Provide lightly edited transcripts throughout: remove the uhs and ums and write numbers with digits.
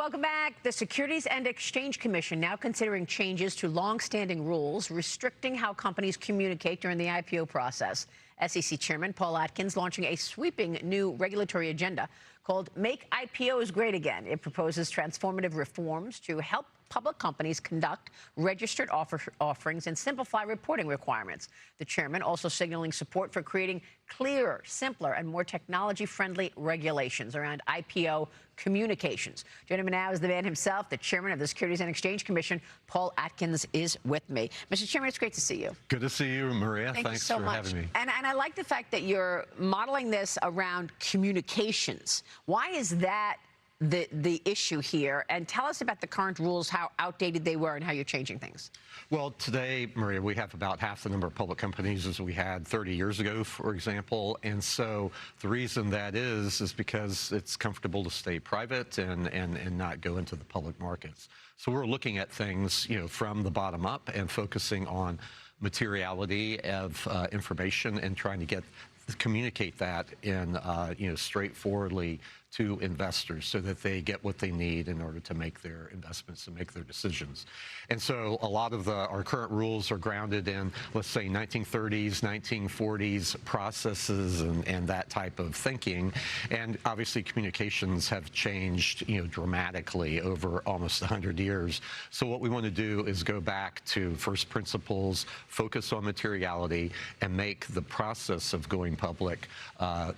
Welcome back. The Securities and Exchange Commission now considering changes to long-standing rules restricting how companies communicate during the IPO process. SEC Chairman Paul Atkins launching a sweeping new regulatory agenda called Make IPOs Great Again. It proposes transformative reforms to help public companies conduct registered offerings and simplify reporting requirements. The chairman also signaling support for creating clearer, simpler, and more technology-friendly regulations around IPO communications. Joining me now is the man himself, the chairman of the Securities and Exchange Commission. Paul Atkins is with me. Mr. Chairman, it's great to see you. Good to see you, Maria. Thanks you so for much. having me. And I like the fact that you're modeling this around communications. Why is that the issue here? And tell us about the current rules, how outdated they were, and how you're changing things. Well, today, Maria, we have about half the number of public companies as we had 30 years ago, for example. And so the reason that is because it's comfortable to stay private and not go into the public markets. So we're looking at things, from the bottom up and focusing on materiality of information and trying to communicate that in straightforwardly to investors so that they get what they need in order to make their investments and make their decisions. And so a lot of our current rules are grounded in, let's say, 1930s, 1940s processes and that type of thinking. And obviously communications have changed, dramatically over almost 100 years. So what we want to do is go back to first principles, focus on materiality, and make the process of going public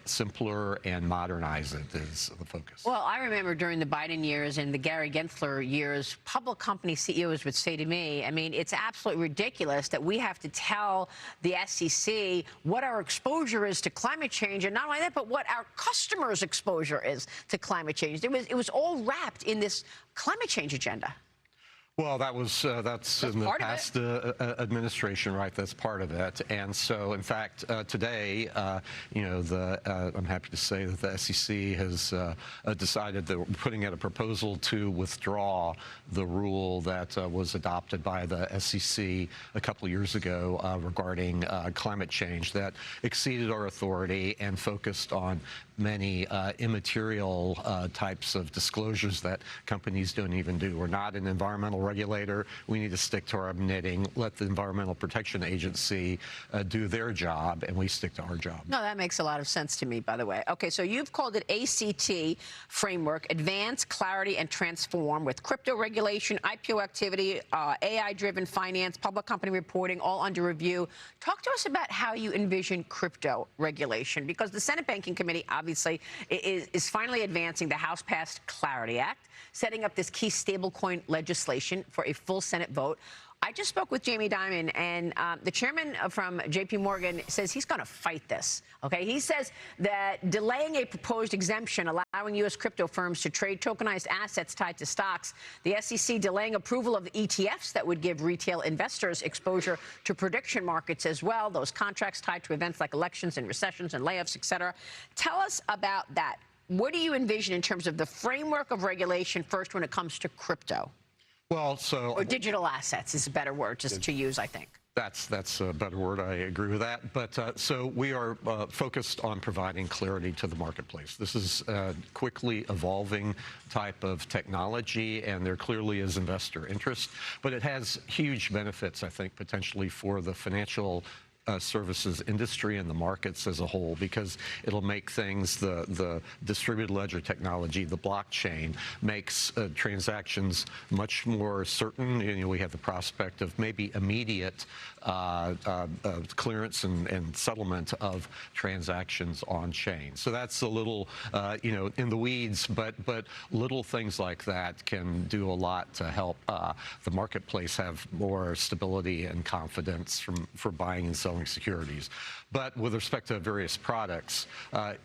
simpler and modernize it is the focus. Well, I remember during the Biden years and the Gary Gensler years, public company CEOs would say to me, I mean, it's absolutely ridiculous that we have to tell the SEC what our exposure is to climate change, and not only that, but what our customers' exposure is to climate change. It was all wrapped in this climate change agenda. Well, that's in the past administration, right? That's part of it. And so, in fact, today, I'm happy to say that the SEC has decided that we're putting out a proposal to withdraw the rule that was adopted by the SEC a couple of years ago regarding climate change that exceeded our authority and focused on many immaterial types of disclosures that companies don't even do. We're not an environmental regulator. We need to stick to our knitting, let the Environmental Protection Agency do their job, and we stick to our job. No, that makes a lot of sense to me, by the way. Okay, so you've called it ACT framework, Advance, Clarity, and Transform, with crypto regulation, IPO activity, AI-driven finance, public company reporting, all under review. Talk to us about how you envision crypto regulation, because the Senate Banking Committee obviously is finally advancing the House-passed Clarity Act, setting up this key stablecoin legislation for a full Senate vote. I just spoke with Jamie Dimon, and the chairman from JP Morgan says he's going to fight this. Okay, he says that delaying a proposed exemption allowing U.S. crypto firms to trade tokenized assets tied to stocks, the SEC delaying approval of the ETFs that would give retail investors exposure to prediction markets as well, those contracts tied to events like elections and recessions and layoffs, et cetera. Tell us about that. What do you envision in terms of the framework of regulation first when it comes to crypto? Well, or digital assets is a better word just to use, I think. That's a better word. I agree with that. But so we are focused on providing clarity to the marketplace. This is a quickly evolving type of technology, and there clearly is investor interest. But it has huge benefits, I think, potentially for the financial services industry and the markets as a whole, because it'll make things, the distributed ledger technology, the blockchain, makes transactions much more certain. We have the prospect of maybe immediate clearance and settlement of transactions on chain. So that's a little, in the weeds, but little things like that can do a lot to help the marketplace have more stability and confidence for buying and selling securities. But with respect to various products,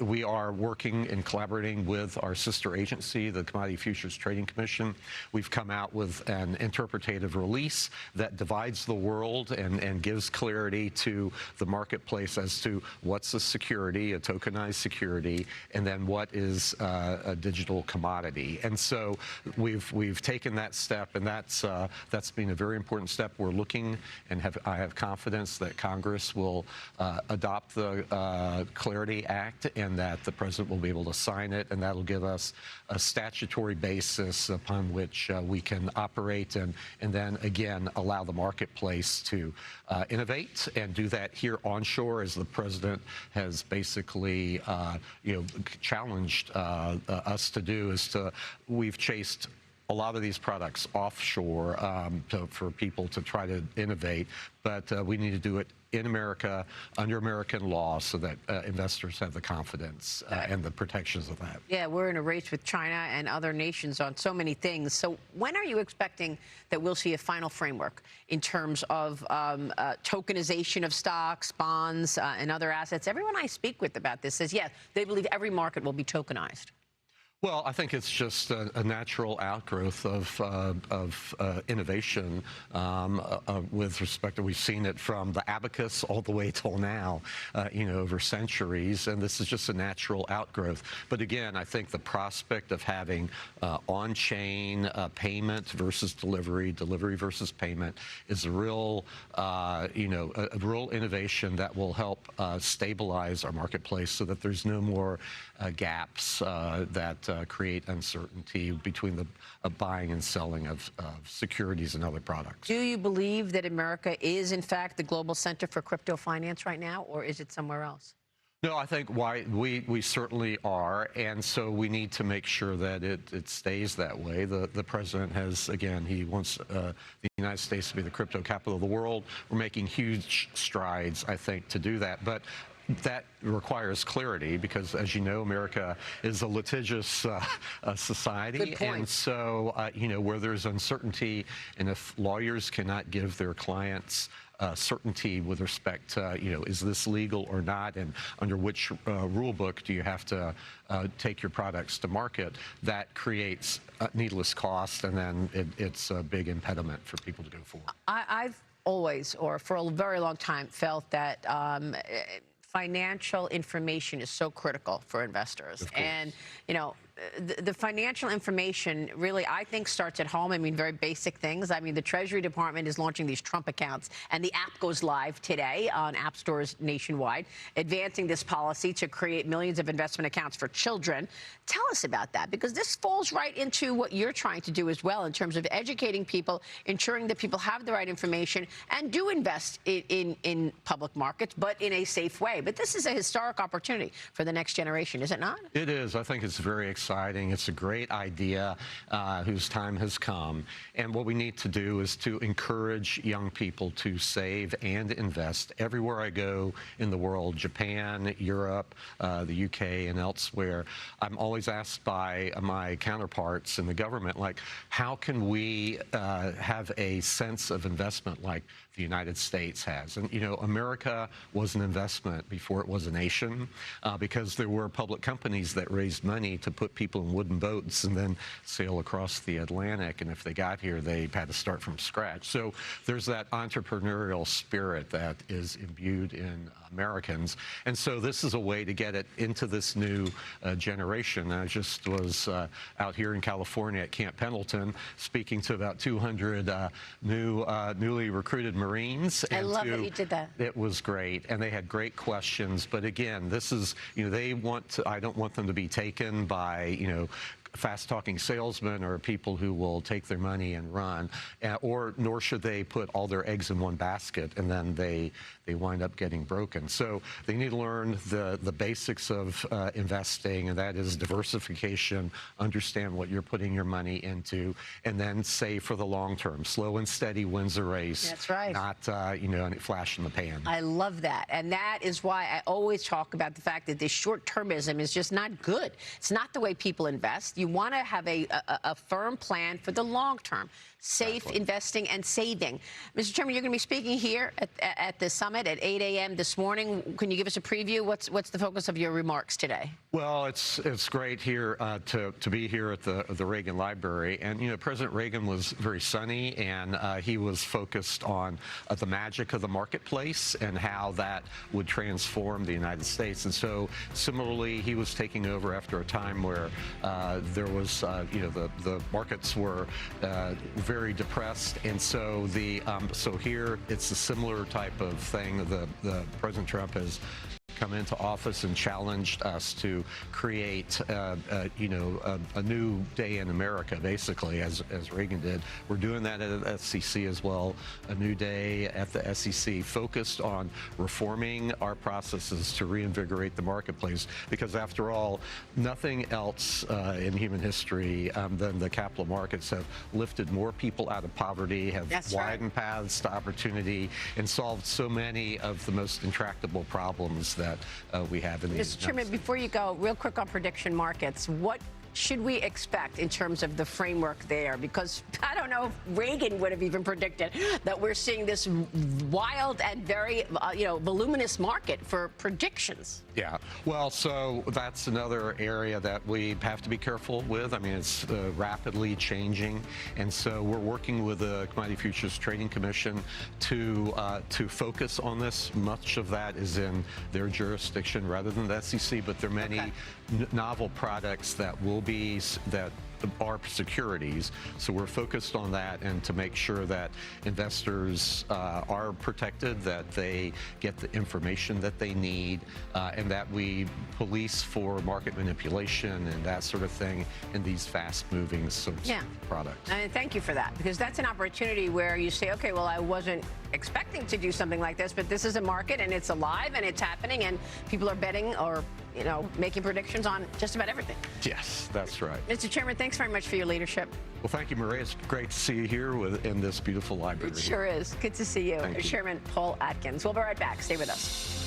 we are working and collaborating with our sister agency, the Commodity Futures Trading Commission. We've come out with an interpretative release that divides the world and gives clarity to the marketplace as to what's a security, a tokenized security, and then what is a digital commodity. And so we've taken that step, and that's been a very important step. We're looking, and I have confidence that Congress will adopt the Clarity Act, and that the president will be able to sign it, and that'll give us a statutory basis upon which we can operate, and then again allow the marketplace to innovate and do that here onshore, as the president has basically challenged us to do. We've chased a lot of these products offshore for people to try to innovate, but we need to do it in America under American law so that investors have the confidence and the protections of that. Yeah, we're in a race with China and other nations on so many things. So when are you expecting that we'll see a final framework in terms of tokenization of stocks, bonds, and other assets? Everyone I speak with about this says, yes, they believe every market will be tokenized. Well, I think it's just a natural outgrowth of innovation with respect to, we've seen it from the abacus all the way till now, over centuries, and this is just a natural outgrowth. But again, I think the prospect of having on-chain payment versus delivery versus payment is a real, a real innovation that will help stabilize our marketplace so that there's no more gaps that create uncertainty between the buying and selling of securities and other products. Do you believe that America is, in fact, the global center for crypto finance right now, or is it somewhere else? No, I think we certainly are, and so we need to make sure that it stays that way. The president has, again, he wants the United States to be the crypto capital of the world. We're making huge strides, I think, to do that, but that requires clarity because, as you know, America is a litigious society. Good point. And so, where there's uncertainty, and if lawyers cannot give their clients certainty with respect to, is this legal or not, and under which rule book do you have to take your products to market, that creates needless cost, and then it's a big impediment for people to go forward. I've always, or for a very long time, felt that financial information is so critical for investors. And, the financial information really, I think, starts at home. I mean, very basic things. I mean, the Treasury Department is launching these Trump accounts, and the app goes live today on app stores nationwide, advancing this policy to create millions of investment accounts for children. Tell us about that, because this falls right into what you're trying to do as well in terms of educating people, ensuring that people have the right information and do invest in public markets, but in a safe way. But this is a historic opportunity for the next generation, is it not? It is. I think it's very exciting. It's a great idea whose time has come. And what we need to do is to encourage young people to save and invest. Everywhere I go in the world, Japan, Europe, the UK, and elsewhere, I'm always asked by my counterparts in the government, like, how can we have a sense of investment like the United States has? And, America was an investment before it was a nation because there were public companies that raised money to put people in wooden boats and then sail across the Atlantic. And if they got here, they had to start from scratch. So there's that entrepreneurial spirit that is imbued in Americans. And so this is a way to get it into this new generation. I just was out here in California at Camp Pendleton speaking to about 200 newly recruited Marines. I love that you did that. It was great, and they had great questions. But again, this is, they want to, I don't want them to be taken by, fast-talking salesmen or people who will take their money and run, nor should they put all their eggs in one basket and then they wind up getting broken. So they need to learn the basics of investing, and that is diversification, understand what you're putting your money into, and then save for the long term. Slow and steady wins the race. That's right. Not, any flash in the pan. I love that. And that is why I always talk about the fact that this short-termism is just not good. It's not the way people invest. You want to have a firm plan for the long term, safe investing and saving. Mr. Chairman, you're going to be speaking here at the summit at 8 a.m. this morning. Can you give us a preview? What's the focus of your remarks today? Well, it's great here to be here at the Reagan Library. And, President Reagan was very sunny, and he was focused on the magic of the marketplace and how that would transform the United States. And so, similarly, he was taking over after a time where there was, the markets were very very depressed, and so so here it's a similar type of thing. The President Trump has come into office and challenged us to create, a new day in America, basically, as Reagan did. We're doing that at the SEC as well. A new day at the SEC focused on reforming our processes to reinvigorate the marketplace, because after all, nothing else in human history than the capital markets have lifted more people out of poverty, have widened paths to opportunity, and solved so many of the most intractable problems that we have in these. Mr. Chairman, before you go, real quick on prediction markets, what should we expect in terms of the framework there? Because I don't know if Reagan would have even predicted that we're seeing this wild and very, voluminous market for predictions. Yeah, well, so that's another area that we have to be careful with. I mean, it's rapidly changing, and so we're working with the Commodity Futures Trading Commission to focus on this. Much of that is in their jurisdiction rather than the SEC, but there are many novel products that are securities, so we're focused on that, and to make sure that investors are protected, that they get the information that they need, and that we police for market manipulation and that sort of thing in these fast-moving sorts of products. And thank you for that, because that's an opportunity where you say, okay, well, I wasn't expecting to do something like this, but this is a market and it's alive and it's happening, and people are betting or making predictions on just about everything. Yes, that's right. Mr. Chairman, thanks very much for your leadership. Well, thank you, Maria. It's great to see you here in this beautiful library. It sure is. Good to see you. Thank you. Chairman Paul Atkins. We'll be right back. Stay with us.